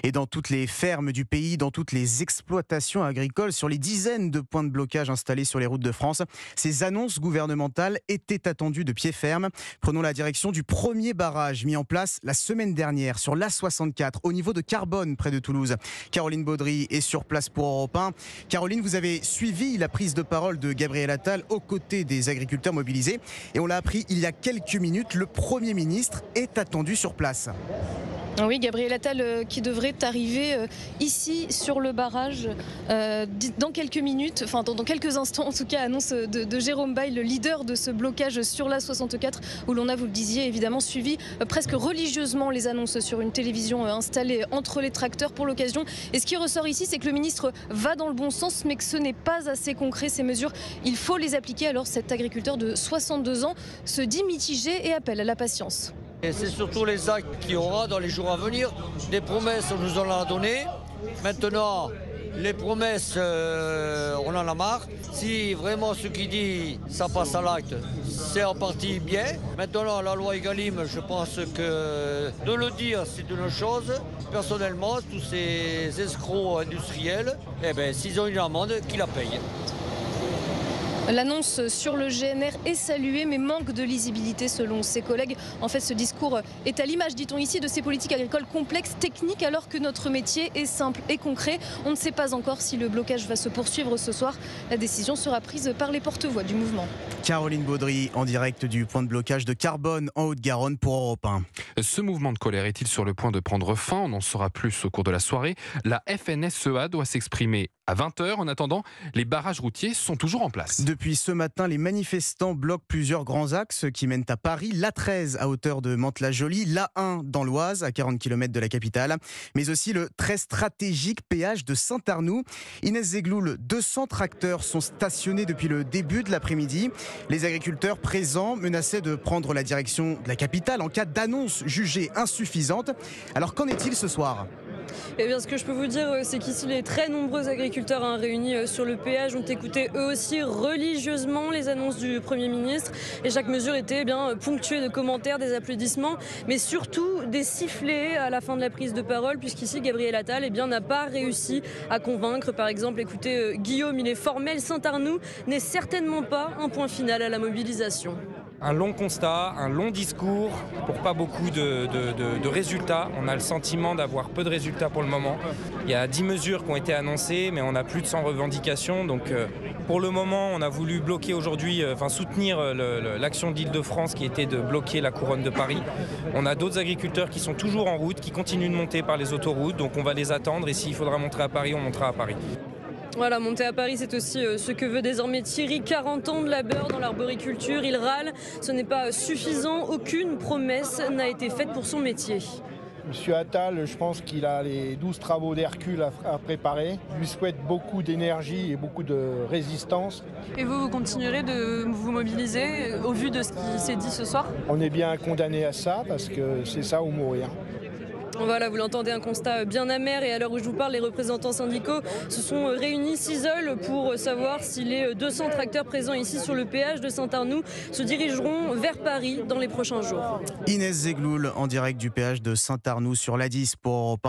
Et dans toutes les fermes du pays, dans toutes les exploitations agricoles, sur les dizaines de points de blocage installés sur les routes de France, ces annonces gouvernementales étaient attendues de pied ferme. Prenons la direction du premier barrage mis en place la semaine dernière sur l'A64 au niveau de Carbone, près de Toulouse. Caroline Baudry est sur place pour Europe 1. Caroline, vous avez suivi la prise de parole de Gabriel Attal aux côtés des agriculteurs mobilisés. Et on l'a appris il y a quelques minutes, le Premier ministre est attendu sur place. Oui, Gabriel Attal qui devrait arriver ici sur le barrage dans quelques minutes, enfin dans quelques instants en tout cas, annonce de Jérôme Bail, le leader de ce blocage sur l'A64 où l'on a, vous le disiez, évidemment suivi presque religieusement les annonces sur une télévision installée entre les tracteurs pour l'occasion. Et ce qui ressort ici, c'est que le ministre va dans le bon sens mais que ce n'est pas assez concret ces mesures. Il faut les appliquer. Alors cet agriculteur de 62 ans se dit mitigé et appelle à la patience. Et c'est surtout les actes qu'il y aura dans les jours à venir. Des promesses, on nous en a donné. Maintenant, les promesses, on en a marre. Si vraiment ce qui dit, ça passe à l'acte, c'est en partie bien. Maintenant, la loi Egalim, je pense que de le dire, c'est une chose. Personnellement, tous ces escrocs industriels, s'ils ont une amende, qu'ils la payent. L'annonce sur le GNR est saluée, mais manque de lisibilité selon ses collègues. En fait, ce discours est à l'image, dit-on ici, de ces politiques agricoles complexes, techniques, alors que notre métier est simple et concret. On ne sait pas encore si le blocage va se poursuivre ce soir. La décision sera prise par les porte-voix du mouvement. Caroline Baudry, en direct du point de blocage de Carbone, en Haute-Garonne, pour Europe 1. Ce mouvement de colère est-il sur le point de prendre fin? On en saura plus au cours de la soirée. La FNSEA doit s'exprimer à 20h. En attendant, les barrages routiers sont toujours en place. Depuis ce matin, les manifestants bloquent plusieurs grands axes qui mènent à Paris. L'A13 à hauteur de Mantes-la-Jolie, l'A1 dans l'Oise, à 40 km de la capitale, mais aussi le très stratégique péage de Saint-Arnoult. Inès Zegloul, 200 tracteurs sont stationnés depuis le début de l'après-midi. Les agriculteurs présents menaçaient de prendre la direction de la capitale en cas d'annonce jugée insuffisante. Alors qu'en est-il ce soir ? Eh bien, ce que je peux vous dire, c'est qu'ici, les très nombreux agriculteurs réunis sur le péage ont écouté eux aussi religieusement les annonces du Premier ministre. Et chaque mesure était ponctuée de commentaires, des applaudissements, mais surtout des sifflets à la fin de la prise de parole, puisqu'ici, Gabriel Attal n'a pas réussi à convaincre. Par exemple, écoutez, Guillaume, il est formel, Saint-Arnoult n'est certainement pas un point final à la mobilisation. Un long constat, un long discours pour pas beaucoup de résultats. On a le sentiment d'avoir peu de résultats pour le moment. Il y a 10 mesures qui ont été annoncées, mais on a plus de 100 revendications. Donc pour le moment, on a voulu bloquer aujourd'hui, soutenir l'action de l'Île-de-France qui était de bloquer la couronne de Paris. On a d'autres agriculteurs qui sont toujours en route, qui continuent de monter par les autoroutes. Donc on va les attendre et s'il faudra montrer à Paris, on montera à Paris. Voilà, monter à Paris, c'est aussi ce que veut désormais Thierry, 40 ans de labeur dans l'arboriculture. Il râle, ce n'est pas suffisant, aucune promesse n'a été faite pour son métier. Monsieur Attal, je pense qu'il a les 12 travaux d'Hercule à préparer. Je lui souhaite beaucoup d'énergie et beaucoup de résistance. Et vous continuerez de vous mobiliser au vu de ce qui s'est dit ce soir? On est bien condamné à ça parce que c'est ça ou mourir. Voilà, vous l'entendez, un constat bien amer. Et à l'heure où je vous parle, les représentants syndicaux se sont réunis, s'isolent pour savoir si les 200 tracteurs présents ici sur le péage de Saint-Arnoult se dirigeront vers Paris dans les prochains jours. Inès Zegloul, en direct du péage de Saint-Arnoult sur l'A10 pour Europe 1.